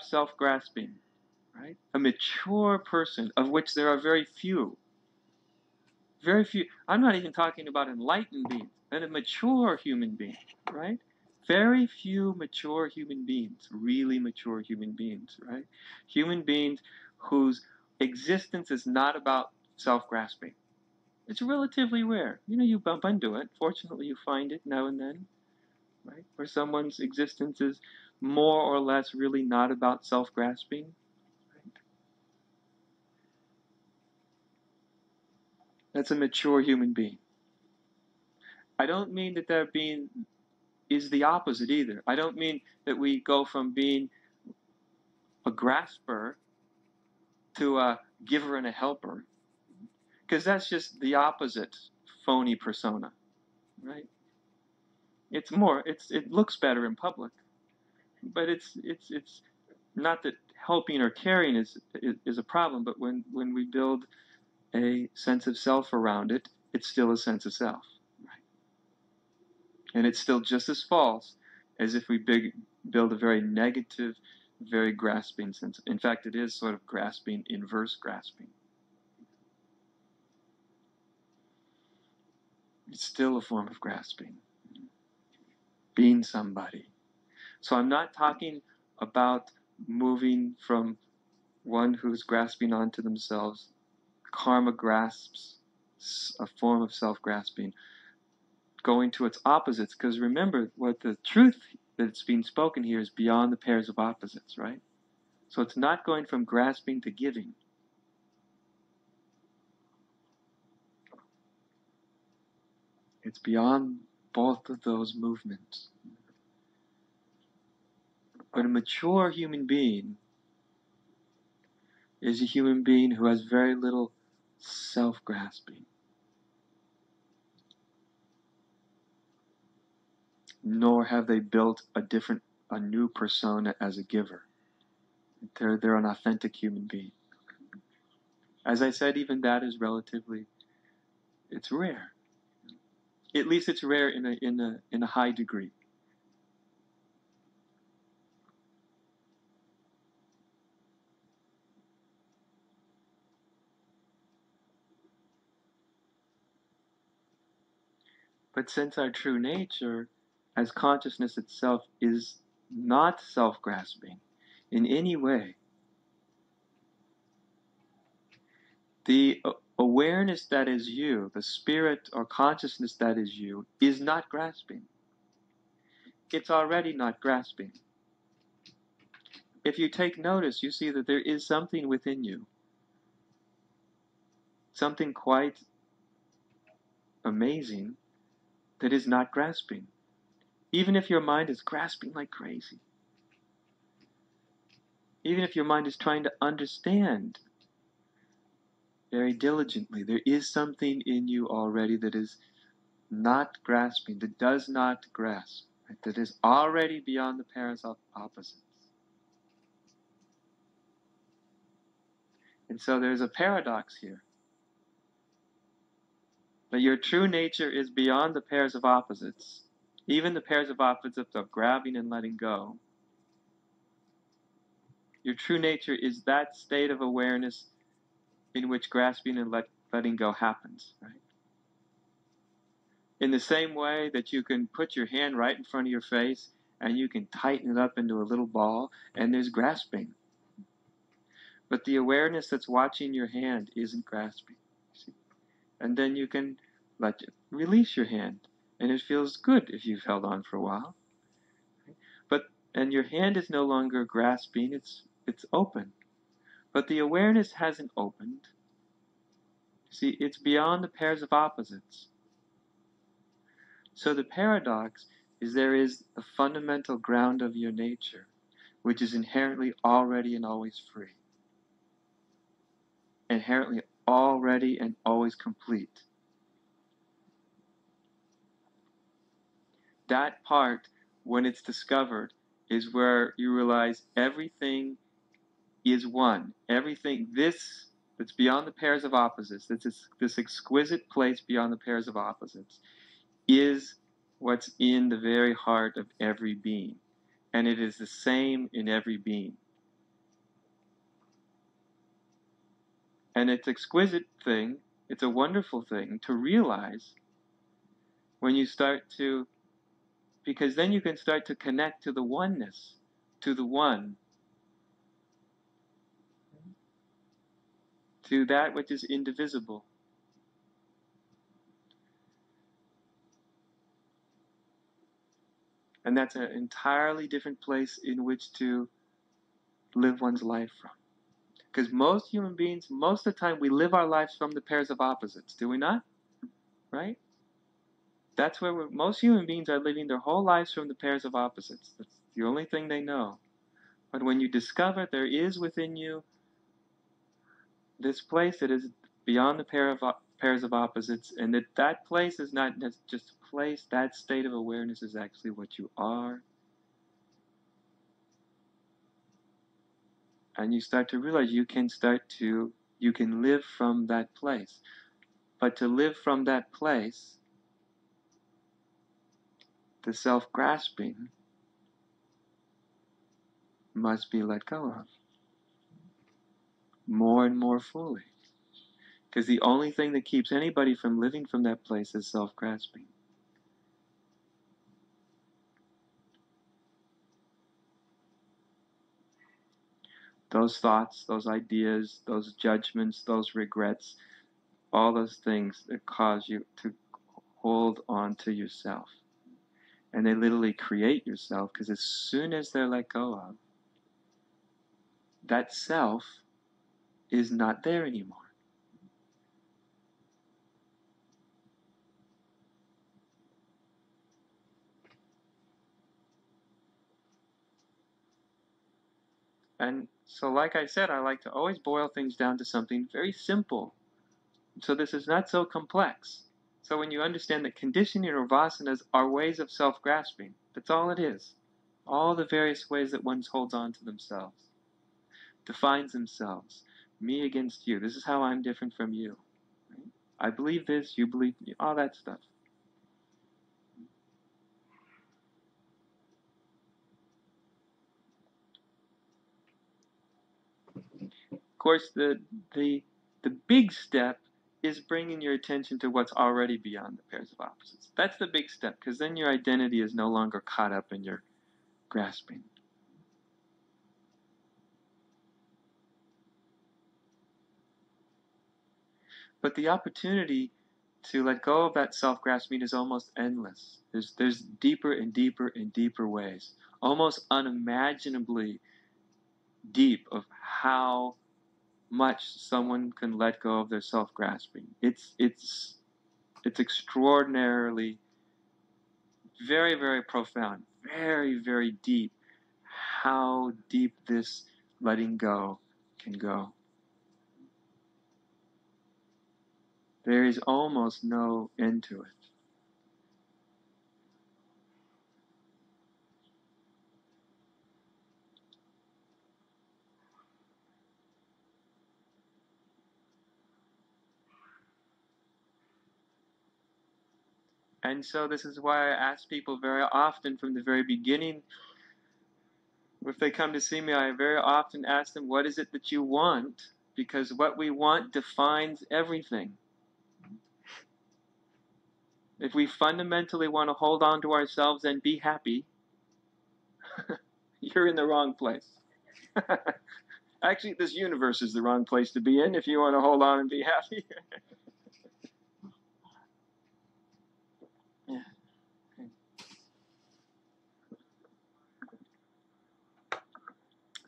self-grasping, right? A mature person, of which there are very few. Very few. I'm not even talking about enlightened beings, but a mature human being, right? Very few mature human beings, really mature human beings, right? Human beings whose existence is not about self-grasping. It's relatively rare. You bump into it. Fortunately, you find it now and then, right? Where someone's existence is more or less really not about self-grasping. Right? That's a mature human being. I don't mean that their being is the opposite either. I don't mean that we go from being a grasper to a giver and a helper, because that's just the opposite phony persona, right? It looks better in public, but it's not that helping or caring is a problem, but when we build a sense of self around it, it's still a sense of self, right? And it's still just as false as if we build a very negative, very grasping sense. In fact, it is sort of grasping, inverse grasping. It's still a form of grasping, being somebody. So I'm not talking about moving from one who's grasping onto themselves. Karma grasps a form of self-grasping, going to its opposites, because remember, what the truth that's being spoken here is beyond the pairs of opposites, right? So it's not going from grasping to giving. It's beyond both of those movements. But a mature human being is a human being who has very little self-grasping. Nor have they built a new persona as a giver. They're an authentic human being. As I said, even that is it's rare. At least it's rare in a high degree. But since our true nature, as consciousness itself, is not self-grasping in any way, the awareness that is you, the spirit or consciousness that is you, is not grasping. It's already not grasping. If you take notice, you see that there is something within you, something quite amazing that is not grasping. Even if your mind is grasping like crazy, even if your mind is trying to understand very diligently, there is something in you already that is not grasping, that does not grasp, right? That is already beyond the pairs of opposites. And so there's a paradox here. That your true nature is beyond the pairs of opposites, even the pairs of opposites of grabbing and letting go. Your true nature is that state of awareness in which grasping and letting go happens, right? In the same way that you can put your hand right in front of your face and you can tighten it up into a little ball, and there's grasping. But the awareness that's watching your hand isn't grasping. See? And then you can release your hand, and it feels good if you've held on for a while. And your hand is no longer grasping, it's open. But the awareness hasn't opened. See, it's beyond the pairs of opposites. So the paradox is there is the fundamental ground of your nature, which is inherently already and always free. Inherently already and always complete. That part, when it's discovered, is where you realize everything is one. Everything, that's beyond the pairs of opposites, this exquisite place beyond the pairs of opposites, is what's in the very heart of every being. And it is the same in every being. And it's an exquisite thing, it's a wonderful thing to realize when you start to, because then you can start to connect to the oneness, to the one, to that which is indivisible. And that's an entirely different place in which to live one's life from. Because most human beings, most of the time, we live our lives from the pairs of opposites, do we not? Right? That's where most human beings are living their whole lives from the pairs of opposites. That's the only thing they know. But when you discover there is within you this place that is beyond the pairs of opposites, and that place is not just a place, that state of awareness is actually what you are, and you start to realize you can live from that place. But to live from that place, the self-grasping must be let go of more and more fully. Because the only thing that keeps anybody from living from that place is self-grasping. Those thoughts, those ideas, those judgments, those regrets, all those things that cause you to hold on to yourself. And they literally create yourself, because as soon as they're let go of, that self is not there anymore. And so, like I said, I like to always boil things down to something very simple. So this is not so complex. So when you understand that conditioning or vasanas are ways of self-grasping, that's all it is. All the various ways that one holds on to themselves, defines themselves, me against you. This is how I'm different from you. Right? I believe this, you believe me, all that stuff. Of course, the big step is bringing your attention to what's already beyond the pairs of opposites. That's the big step, because then your identity is no longer caught up in your grasping. But the opportunity to let go of that self-grasping is almost endless. There's deeper and deeper and deeper ways, almost unimaginably deep, of how much someone can let go of their self-grasping. It's extraordinarily, very, very profound, very, very deep, how deep this letting go can go. There is almost no end to it. And so this is why I ask people very often from the very beginning, if they come to see me, I very often ask them, what is it that you want? Because what we want defines everything. If we fundamentally want to hold on to ourselves and be happy, you're in the wrong place. Actually, this universe is the wrong place to be in if you want to hold on and be happy. Yeah.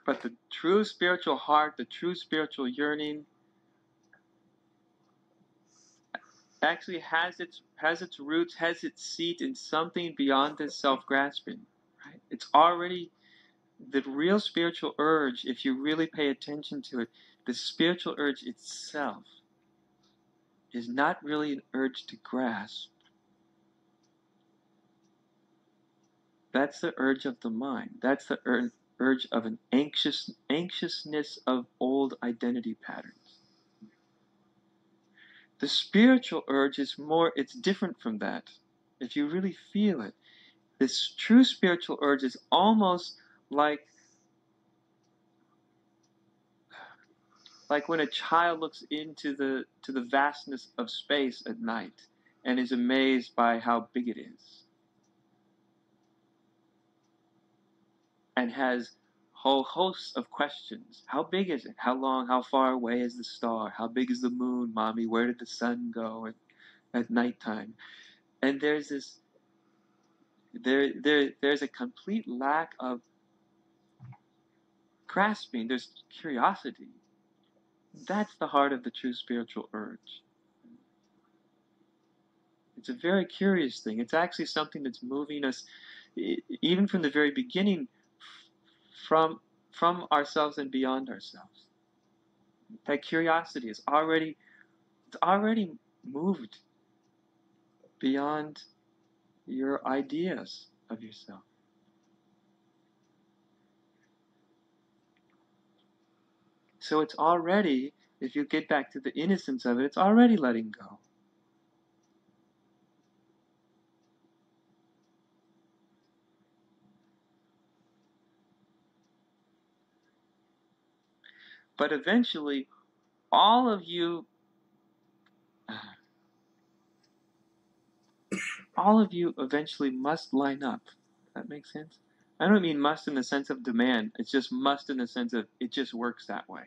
But the true spiritual heart, the true spiritual yearning, actually has its roots, has its seat in something beyond this self-grasping. Right? It's already the real spiritual urge. If you really pay attention to it, the spiritual urge itself is not really an urge to grasp. That's the urge of the mind. That's the urge of an anxiousness of old identity patterns. The spiritual urge is it's different from that. If you really feel it, this true spiritual urge is almost like like when a child looks into the vastness of space at night and is amazed by how big it is, and has whole hosts of questions. How big is it? How long? How far away is the star? How big is the moon, Mommy? Where did the sun go at nighttime? And there's this, there's a complete lack of grasping. There's curiosity. That's the heart of the true spiritual urge. It's a very curious thing. It's actually something that's moving us, even from the very beginning, from ourselves and beyond ourselves. That curiosity is already moved beyond your ideas of yourself. So it's already, if you get back to the innocence of it, it's already letting go. But eventually, all of you eventually must line up. That makes sense? I don't mean must in the sense of demand. It's just must in the sense of it just works that way.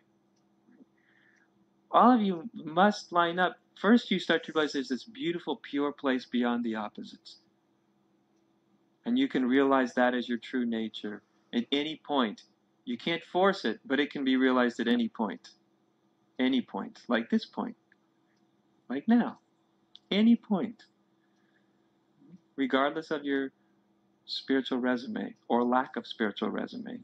All of you must line up. First, you start to realize there's this beautiful, pure place beyond the opposites. And you can realize that as your true nature at any point. You can't force it, but it can be realized at any point. Any point. Like this point. Like now. Any point. Regardless of your spiritual resume or lack of spiritual resume.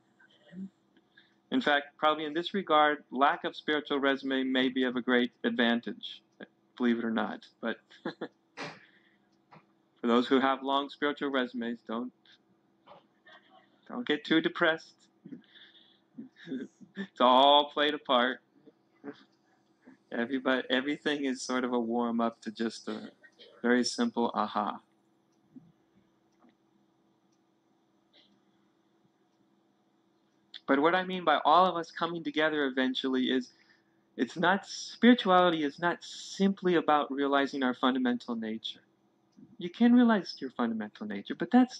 In fact, probably in this regard, lack of spiritual resume may be of a great advantage, believe it or not. But for those who have long spiritual resumes, don't get too depressed. It's all played a part. Everything is sort of a warm up to just a very simple aha. But what I mean by all of us coming together eventually is, it's not, spirituality is not simply about realizing our fundamental nature. You can realize your fundamental nature, but that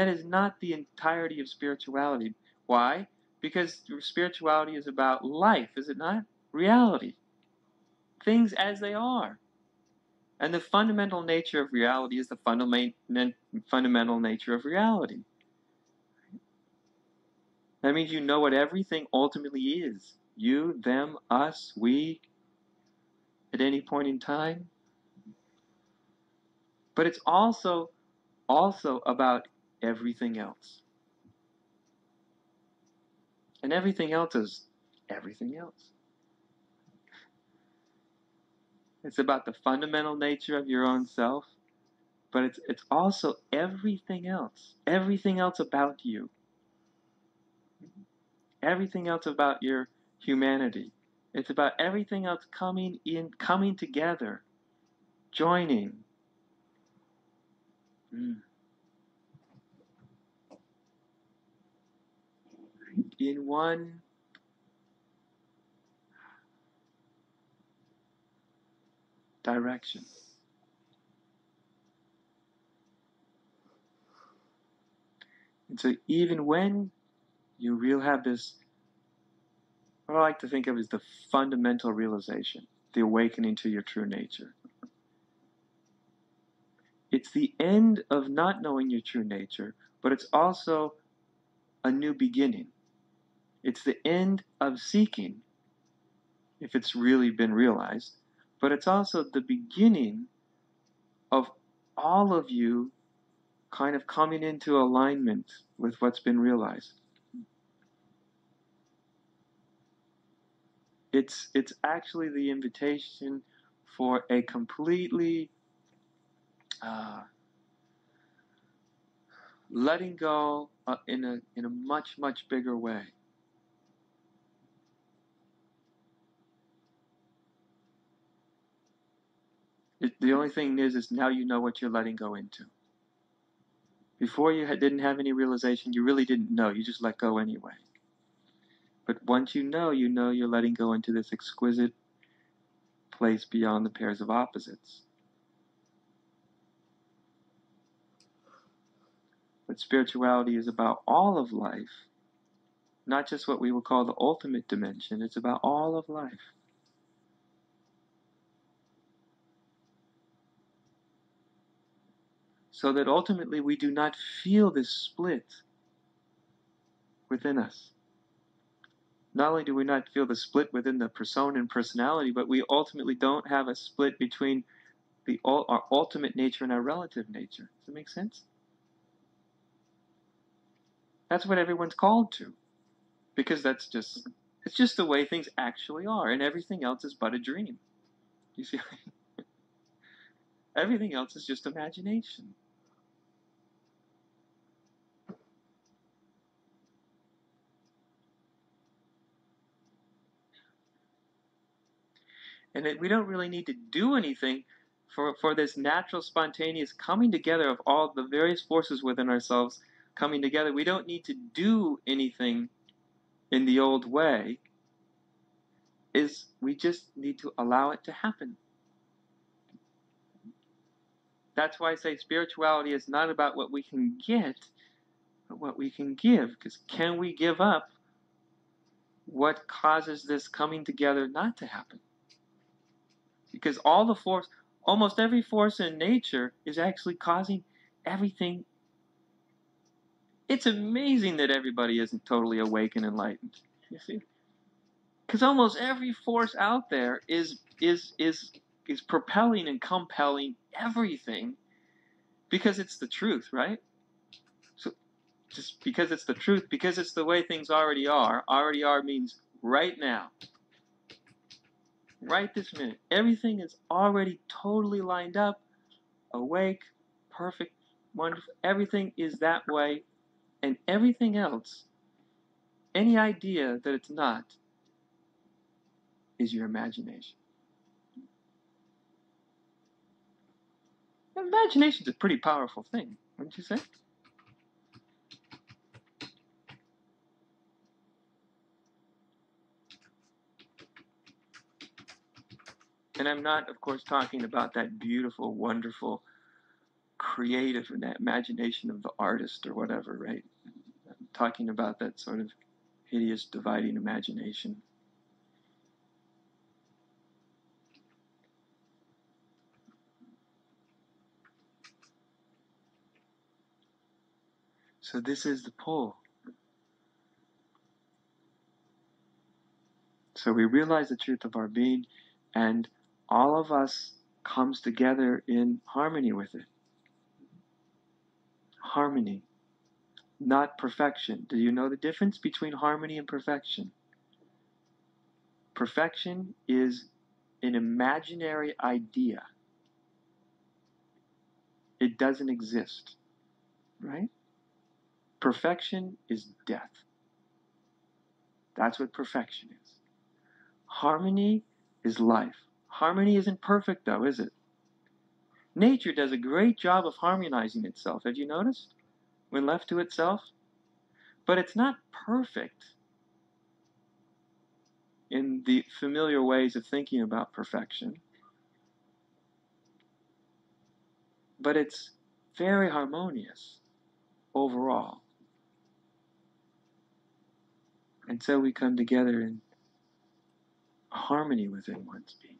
is not the entirety of spirituality. Why? Because spirituality is about life, is it not? Reality. Things as they are. And the fundamental nature of reality is the fundamental nature of reality. That means you know what everything ultimately is. You, them, us, we, at any point in time. But it's also about everything else. And everything else is everything else. It's about the fundamental nature of your own self, but it's also everything else. Everything else about you. Everything else about your humanity. It's about everything else coming together, joining. In one direction. And so even when you have this, what I like to think of as the fundamental realization, the awakening to your true nature. It's the end of not knowing your true nature, but it's also a new beginning. It's the end of seeking, if it's really been realized, but it's also the beginning of all of you kind of coming into alignment with what's been realized. It's actually the invitation for a completely letting go in a much, much bigger way. The only thing is now you know what you're letting go into. Before you didn't have any realization, you really didn't know. You just let go anyway. But once you know you're letting go into this exquisite place beyond the pairs of opposites. But spirituality is about all of life, not just what we would call the ultimate dimension. It's about all of life. So that ultimately we do not feel this split within us. Not only do we not feel the split within the persona and personality, but we ultimately don't have a split between our ultimate nature and our relative nature. Does that make sense? That's what everyone's called to. Because it's just the way things actually are, and everything else is but a dream. You see? Everything else is just imagination. And we don't really need to do anything for this natural, spontaneous coming together of all the various forces within ourselves coming together. We don't need to do anything in the old way. We just need to allow it to happen. That's why I say spirituality is not about what we can get, but what we can give. Because can we give up what causes this coming together not to happen? Because almost every force in nature is actually causing everything. It's amazing that everybody isn't totally awake and enlightened. You see? Because almost every force out there is propelling and compelling everything because it's the truth, right? So just because it's the truth, because it's the way things already are. Already are means right now. Right this minute. Everything is already totally lined up, awake, perfect, wonderful. Everything is that way, and everything else, any idea that it's not, is your imagination. Imagination is a pretty powerful thing, wouldn't you say? And I'm not, of course, talking about that beautiful, wonderful, creative imagination of the artist or whatever, right? I'm talking about that sort of hideous, dividing imagination. So this is the pull. So we realize the truth of our being, and all of us comes together in harmony with it. Harmony, not perfection. Do you know the difference between harmony and perfection? Perfection is an imaginary idea. It doesn't exist, right? Perfection is death. That's what perfection is. Harmony is life. Harmony isn't perfect, though, is it? Nature does a great job of harmonizing itself. Have you noticed? When left to itself? But it's not perfect in the familiar ways of thinking about perfection. But it's very harmonious overall. And so we come together in harmony within one's being.